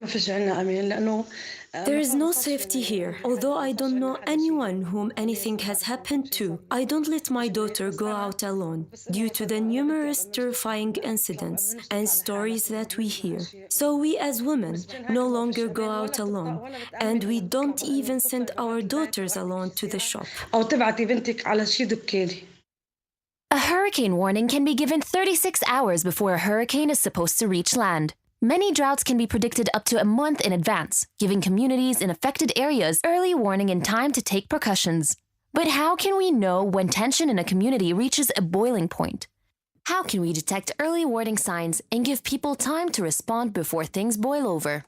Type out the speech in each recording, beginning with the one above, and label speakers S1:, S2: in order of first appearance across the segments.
S1: فيش عنا أمان لأنه
S2: There
S1: ما
S2: is no
S1: بعرفش
S2: safety here.
S1: يعني
S2: Although I
S1: ما
S2: don't
S1: بعرفش
S2: know
S1: يعمل حدا شيء
S2: anyone
S1: يعني
S2: whom anything
S1: يسمع
S2: has
S1: حدا يقول
S2: happened
S1: شيء
S2: to,
S1: صار
S2: I don't let my
S1: مش بعيد
S2: daughter
S1: بس
S2: go
S1: أنا
S2: out alone
S1: بس إنه
S2: due to the
S1: مثلا أنا بدي
S2: numerous
S1: أقدر نشتغل
S2: terrifying
S1: لا بتطلع ما
S2: incidents
S1: قبل نشتغل
S2: and
S1: على حالك
S2: stories
S1: وما
S2: that we
S1: بنعمل
S2: hear.
S1: هالشيء
S2: So we as women
S1: بس مشان هيك
S2: no
S1: إذا ما
S2: longer
S1: فيش
S2: go
S1: أمان
S2: out
S1: ولا بتطلع
S2: alone,
S1: ولا بتأمن
S2: and we
S1: إنه بتطلع
S2: don't
S1: إنه
S2: even
S1: بتطلعي
S2: send our
S1: برات البيت
S2: daughters
S1: وراكبة
S2: alone to the
S1: السيارة
S2: shop.
S1: أو تبعتي بنتك على شيء دكالي.
S3: A hurricane warning can be given 36 hours before a hurricane is supposed to reach land. Many droughts can be predicted up to a month in advance, giving communities in affected areas early warning in time to take precautions. But how can we know when tension in a community reaches a boiling point? How can we detect early warning signs and give people time to respond before things boil over?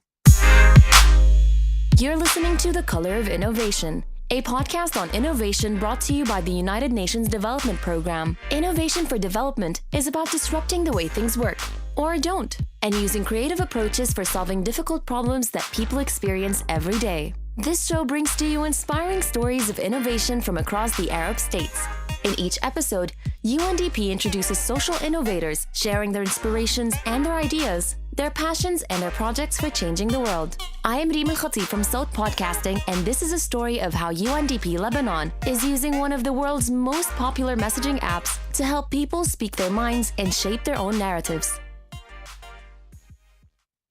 S3: You're listening to The Color of Innovation, a podcast on innovation brought to you by the United Nations Development Programme. Innovation for development is about disrupting the way things work, or don't, and using creative approaches for solving difficult problems that people experience every day. This show brings to you inspiring stories of innovation from across the Arab states. In each episode, UNDP introduces social innovators, sharing their inspirations and their ideas, their passions, and their projects for changing the world. I am Rima Khati from South Podcasting, and this is a story of how UNDP Lebanon is using one of the world's most popular messaging apps to help people speak their minds and shape their own narratives.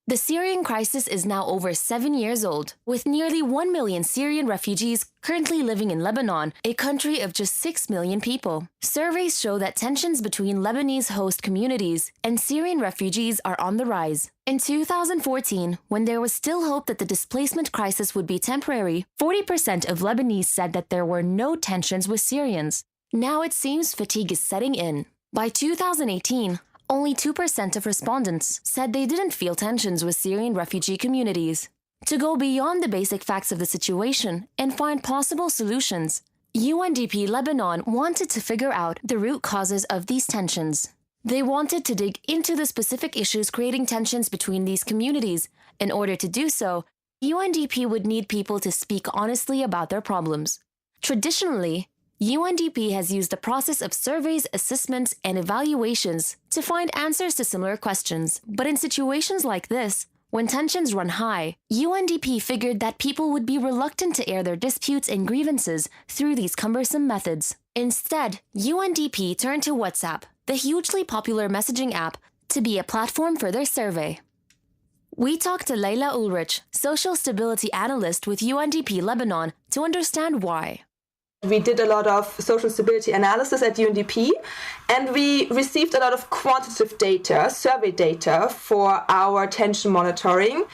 S3: The Syrian crisis is now over 7 years old, with nearly 1 million Syrian refugees currently living in Lebanon, a country of just 6 million people. Surveys show that tensions between Lebanese host communities and Syrian refugees are on the rise. In 2014, when there was still hope that the displacement crisis would be temporary, 40% of Lebanese said that there were no tensions with Syrians. Now it seems fatigue is setting in. By 2018, only 2% of respondents said they didn't feel tensions with Syrian refugee communities. To go beyond the basic facts of the situation and find possible solutions, UNDP Lebanon wanted to figure out the root causes of these tensions. They wanted to dig into the specific issues creating tensions between these communities. In order to do so, UNDP would need people to speak honestly about their problems. Traditionally, UNDP has used the process of surveys, assessments, and evaluations to find answers to similar questions. But in situations like this, when tensions run high, UNDP figured that people would be reluctant to air their disputes and grievances through these cumbersome methods. Instead, UNDP turned to WhatsApp, the hugely popular messaging app, to be a platform for their survey. We talked to Leila Ulrich, social stability analyst with UNDP Lebanon, to understand why.
S4: We did a lot of social stability analysis at UNDP, and we received a lot of quantitative data, survey data, for our tension monitoring.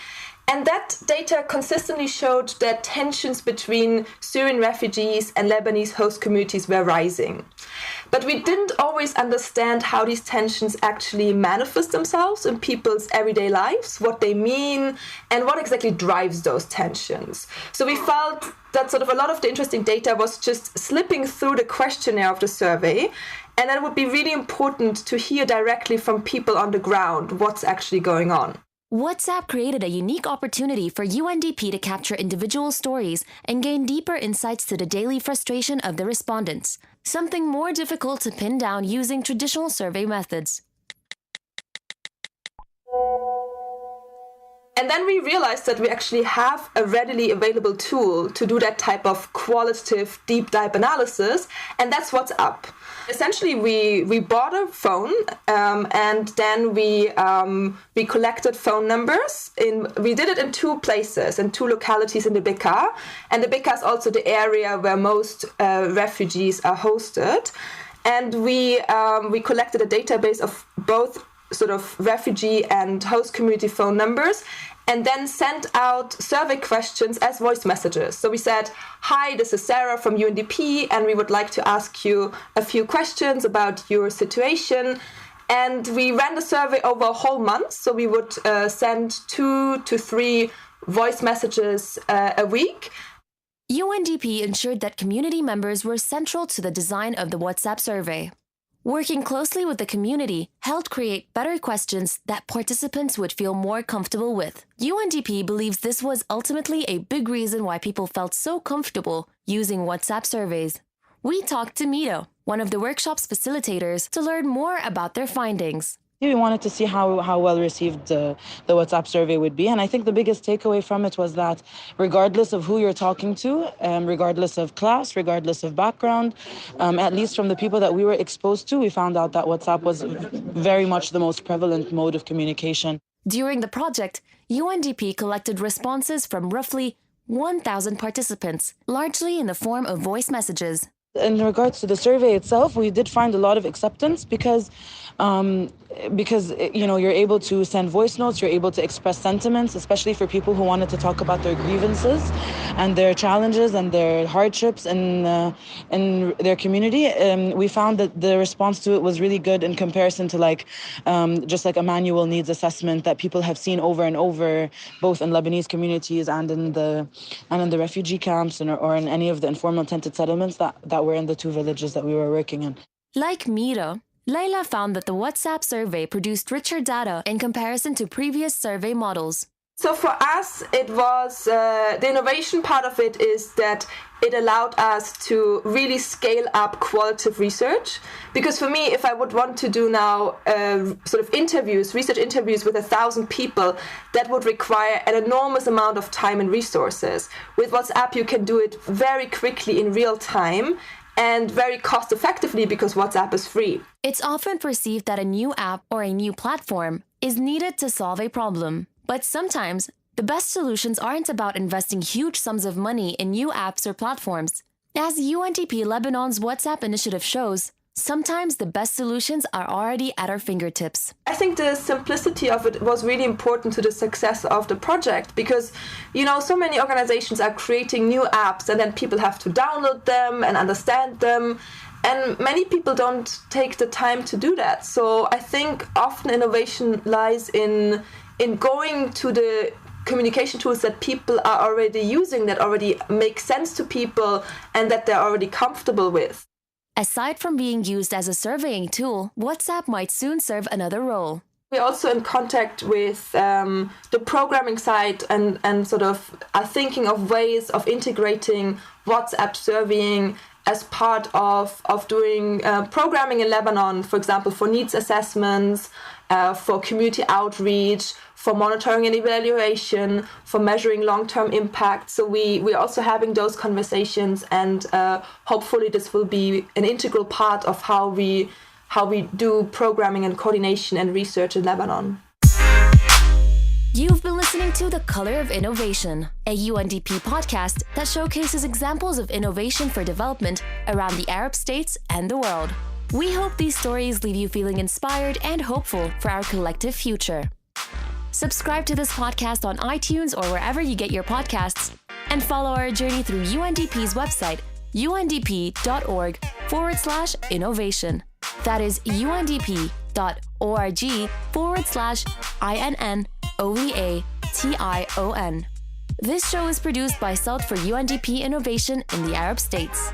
S4: And that data consistently showed that tensions between Syrian refugees and Lebanese host communities were rising. But we didn't always understand how these tensions actually manifest themselves in people's everyday lives, what they mean, and what exactly drives those tensions. So we felt that sort of a lot of the interesting data was just slipping through the questionnaire of the survey, and that it would be really important to hear directly from people on the ground what's actually going on.
S3: WhatsApp created a unique opportunity for UNDP to capture individual stories and gain deeper insights to the daily frustration of the respondents, something more difficult to pin down using traditional survey methods.
S4: And then we realized that we actually have a readily available tool to do that type of qualitative deep dive analysis, and that's WhatsApp. Essentially, we bought a phone, and then we collected phone numbers. We did it in 2 places, in 2 localities in the Bekaa, and the Bekaa is also the area where most refugees are hosted. And we collected a database of both sort of refugee and host community phone numbers, and then sent out survey questions as voice messages. So we said, hi, this is Sarah from UNDP, and we would like to ask you a few questions about your situation. And we ran the survey over a whole month, so we would send 2 to 3 voice messages a week.
S3: UNDP ensured that community members were central to the design of the WhatsApp survey. Working closely with the community helped create better questions that participants would feel more comfortable with. UNDP believes this was ultimately a big reason why people felt so comfortable using WhatsApp surveys. We talked to Mito, one of the workshop's facilitators, to learn more about their findings.
S2: We wanted to see how well received the WhatsApp survey would be. And I think the biggest takeaway from it was that regardless of who you're talking to, regardless of class, regardless of background, at least from the people that we were exposed to, we found out that WhatsApp was very much the most prevalent mode of communication.
S3: During the project, UNDP collected responses from roughly 1,000 participants, largely in the form of voice messages.
S2: In regards to the survey itself, we did find a lot of acceptance because you're able to send voice notes, you're able to express sentiments, especially for people who wanted to talk about their grievances and their challenges and their hardships in their community. We found that the response to it was really good in comparison to just like a manual needs assessment that people have seen over and over, both in Lebanese communities and in the refugee camps or in any of the informal tented settlements that were in the 2 villages that we were working in.
S3: Like Mira, Layla found that the WhatsApp survey produced richer data in comparison to previous survey models.
S4: So for us, it was the innovation part of it is that it allowed us to really scale up qualitative research. Because for me, if I would want to do now research interviews with 1,000 people, that would require an enormous amount of time and resources. With WhatsApp, you can do it very quickly in real time and very cost effectively because WhatsApp is free.
S3: It's often perceived that a new app or a new platform is needed to solve a problem. But sometimes, the best solutions aren't about investing huge sums of money in new apps or platforms. As UNDP Lebanon's WhatsApp initiative shows, sometimes the best solutions are already at our fingertips.
S4: I think the simplicity of it was really important to the success of the project because, so many organizations are creating new apps and then people have to download them and understand them. And many people don't take the time to do that. So I think often innovation lies in going to the communication tools that people are already using, that already make sense to people and that they're already comfortable with.
S3: Aside from being used as a surveying tool, WhatsApp might soon serve another role.
S4: We're also in contact with the programming side and sort of are thinking of ways of integrating WhatsApp surveying as part of doing programming in Lebanon, for example, for needs assessments, for community outreach, for monitoring and evaluation, for measuring long-term impact. So we're also having those conversations, and hopefully this will be an integral part of how we do programming and coordination and research in Lebanon.
S3: You've been listening to The Color of Innovation, a UNDP podcast that showcases examples of innovation for development around the Arab states and the world. We hope these stories leave you feeling inspired and hopeful for our collective future. Subscribe to this podcast on iTunes or wherever you get your podcasts, and follow our journey through UNDP's website, undp.org/innovation. That is undp.org/INNOVATION. This show is produced by Salt for UNDP Innovation in the Arab States.